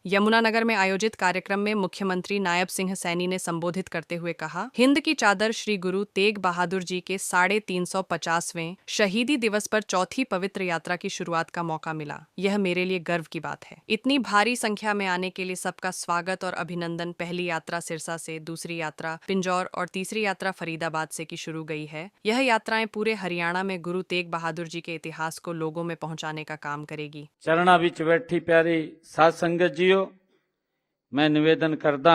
यमुनानगर में आयोजित कार्यक्रम में मुख्यमंत्री नायब सिंह सैनी ने संबोधित करते हुए कहा, हिंद की चादर श्री गुरु तेग बहादुर जी के 350वें शहीदी दिवस पर चौथी पवित्र यात्रा की शुरुआत का मौका मिला। यह मेरे लिए गर्व की बात है। इतनी भारी संख्या में आने के लिए सबका स्वागत और अभिनंदन। पहली यात्रा सिरसा से, दूसरी यात्रा पिंजौर और तीसरी यात्रा फरीदाबाद से की शुरू गई है। यह यात्राएं पूरे हरियाणा में गुरु तेग बहादुर जी के इतिहास को लोगों में पहुंचाने का काम करेगी। चरणा विच बैठी प्यारी साध संगत जीओ, मैं निवेदन करदा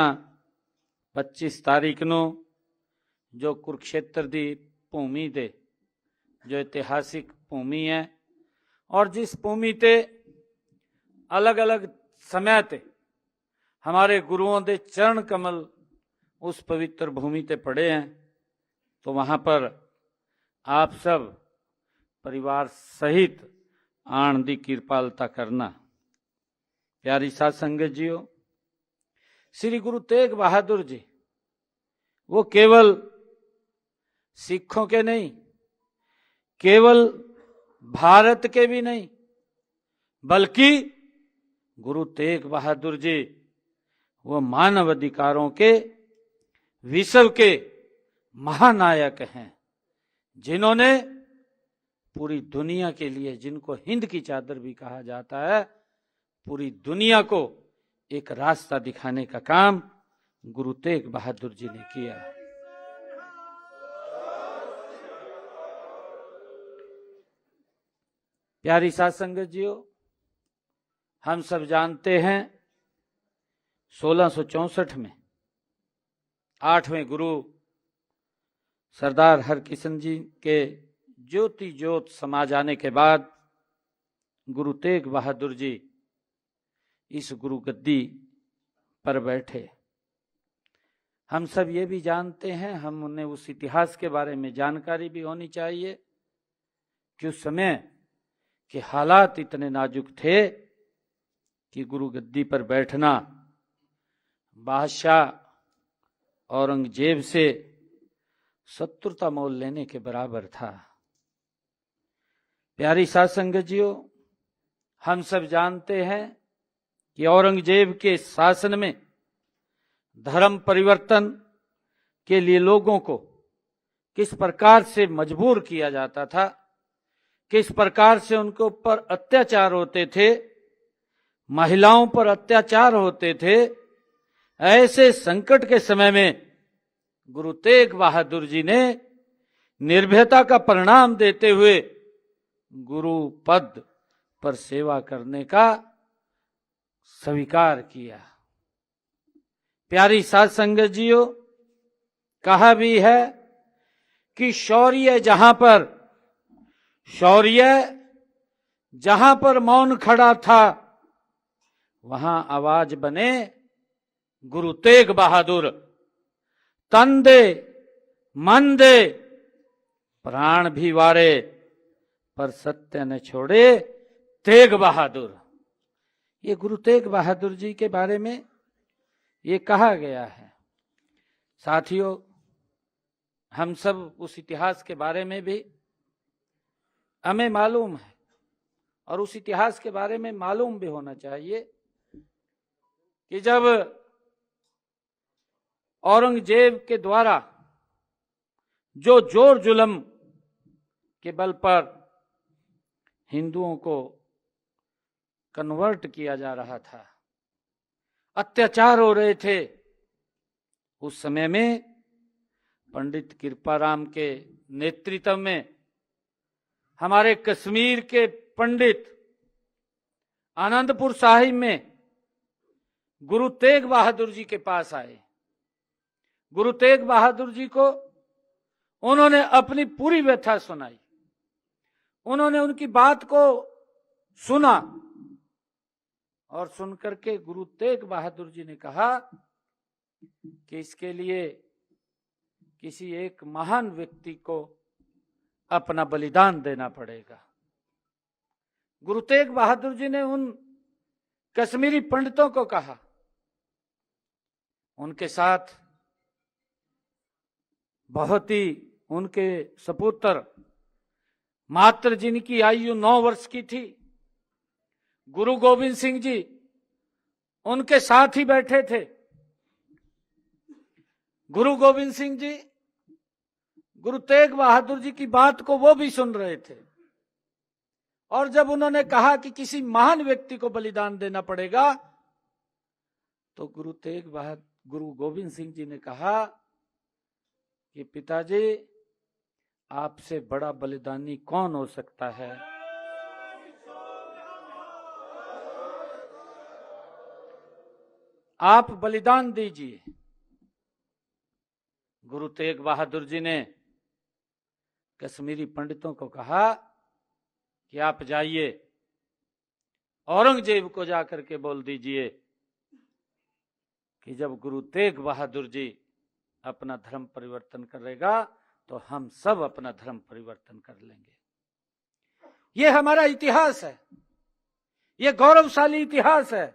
25 तारीख ਨੂੰ जो कुरुक्षेत्र ਦੀ ਭੂਮੀ ਦੇ जो ऐतिहासिक भूमि है और जिस भूमि ते अलग अलग समय ते हमारे गुरुओं के चरण कमल उस पवित्र भूमि ते पड़े हैं, तो वहां पर आप सब परिवार सहित आन दी किरपालता करना। प्यारी साध संगत जीओ, श्री गुरु तेग बहादुर जी वो केवल सिखों के नहीं, केवल भारत के भी नहीं, बल्कि गुरु तेग बहादुर जी वो मानव अधिकारों के विश्व के महानायक हैं, जिन्होंने पूरी दुनिया के लिए, जिनको हिंद की चादर भी कहा जाता है, पूरी दुनिया को एक रास्ता दिखाने का काम गुरु तेग बहादुर जी ने किया। प्यारी साध संगत जीओ, हम सब जानते हैं 1664 में 8वें गुरु सरदार हरकिशन जी के ज्योति ज्योत समा जाने के बाद गुरु तेग बहादुर जी इस गुरु गद्दी पर बैठे। हम सब ये भी जानते हैं, हम उन्हें उस इतिहास के बारे में जानकारी भी होनी चाहिए कि उस समय के हालात इतने नाजुक थे कि गुरु गद्दी पर बैठना बादशाह औरंगजेब से शत्रुता मोल लेने के बराबर था। प्यारी साध संगत जीओ, हम सब जानते हैं कि औरंगजेब के शासन में धर्म परिवर्तन के लिए लोगों को किस प्रकार से मजबूर किया जाता था, किस प्रकार से उनके ऊपर अत्याचार होते थे, महिलाओं पर अत्याचार होते थे। ऐसे संकट के समय में गुरु तेग बहादुर जी ने निर्भयता का परिणाम देते हुए गुरु पद पर सेवा करने का स्वीकार किया। प्यारी साध संगत जीओ, कहा भी है कि शौर्य जहां पर मौन खड़ा था, वहां आवाज बने गुरु तेग बहादुर। तन दे मन दे प्राण भी वारे, पर सत्य न छोड़े तेग बहादुर। ये गुरु तेग बहादुर जी के बारे में ये कहा गया है। साथियों, हम सब उस इतिहास के बारे में भी हमें मालूम है और उस इतिहास के बारे में मालूम भी होना चाहिए कि जब औरंगजेब के द्वारा जो जोर जुल्म के बल पर हिंदुओं को कन्वर्ट किया जा रहा था, अत्याचार हो रहे थे, उस समय में पंडित कृपाराम के नेतृत्व में हमारे कश्मीर के पंडित आनंदपुर साहिब में गुरु तेग बहादुर जी के पास आए। गुरु तेग बहादुर जी को उन्होंने अपनी पूरी व्यथा सुनाई, उन्होंने उनकी बात को सुना और सुनकर के गुरु तेग बहादुर जी ने कहा कि इसके लिए किसी एक महान व्यक्ति को अपना बलिदान देना पड़ेगा। गुरु तेग बहादुर जी ने उन कश्मीरी पंडितों को कहा, उनके साथ बहुत ही उनके सपुत्र मात्र जिनकी आयु 9 वर्ष की थी, गुरु गोविंद सिंह जी उनके साथ ही बैठे थे गुरु गोविंद सिंह जी। गुरु तेग बहादुर जी की बात को वो भी सुन रहे थे। और जब उन्होंने कहा कि किसी महान व्यक्ति को बलिदान देना पड़ेगा, तो गुरु गोविंद सिंह जी ने कहा कि पिताजी, आपसे बड़ा बलिदानी कौन हो सकता है? आप बलिदान दीजिए। गुरु तेग बहादुर जी ने कश्मीरी पंडितों को कहा कि आप जाइए, औरंगजेब को जाकर के बोल दीजिए कि जब गुरु तेग बहादुर जी अपना धर्म परिवर्तन करेगा तो हम सब अपना धर्म परिवर्तन कर लेंगे। ये हमारा इतिहास है, ये गौरवशाली इतिहास है,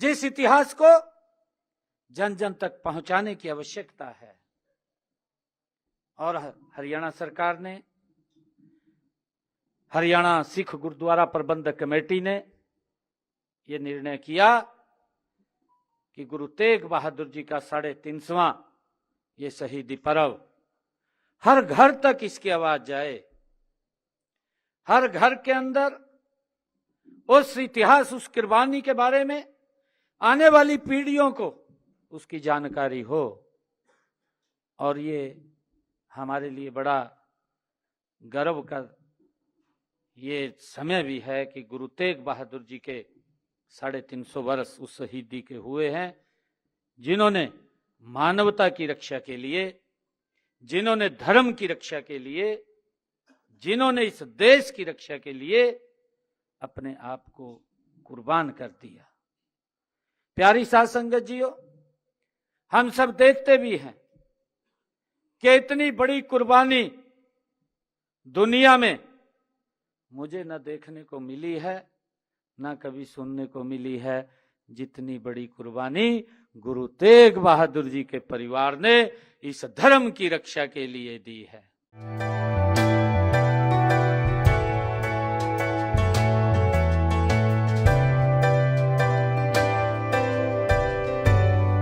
जिस इतिहास को जन जन तक पहुंचाने की आवश्यकता है। और हरियाणा सरकार ने, हरियाणा सिख गुरुद्वारा प्रबंधक कमेटी ने यह निर्णय किया कि गुरु तेग बहादुर जी का 350वां ये शहीदी पर्व हर घर तक इसकी आवाज जाए, हर घर के अंदर उस इतिहास, उस कुर्बानी के बारे में आने वाली पीढ़ियों को उसकी जानकारी हो। और ये हमारे लिए बड़ा गर्व का ये समय भी है कि गुरु तेग बहादुर जी के 350 वर्ष उस शहीदी के हुए हैं, जिन्होंने मानवता की रक्षा के लिए, जिन्होंने धर्म की रक्षा के लिए, जिन्होंने इस देश की रक्षा के लिए अपने आप को कुर्बान कर दिया। प्यारी साध संगत जियो, हम सब देखते भी हैं कि इतनी बड़ी कुर्बानी दुनिया में मुझे न देखने को मिली है, न कभी सुनने को मिली है, जितनी बड़ी कुर्बानी गुरु तेग बहादुर जी के परिवार ने इस धर्म की रक्षा के लिए दी है।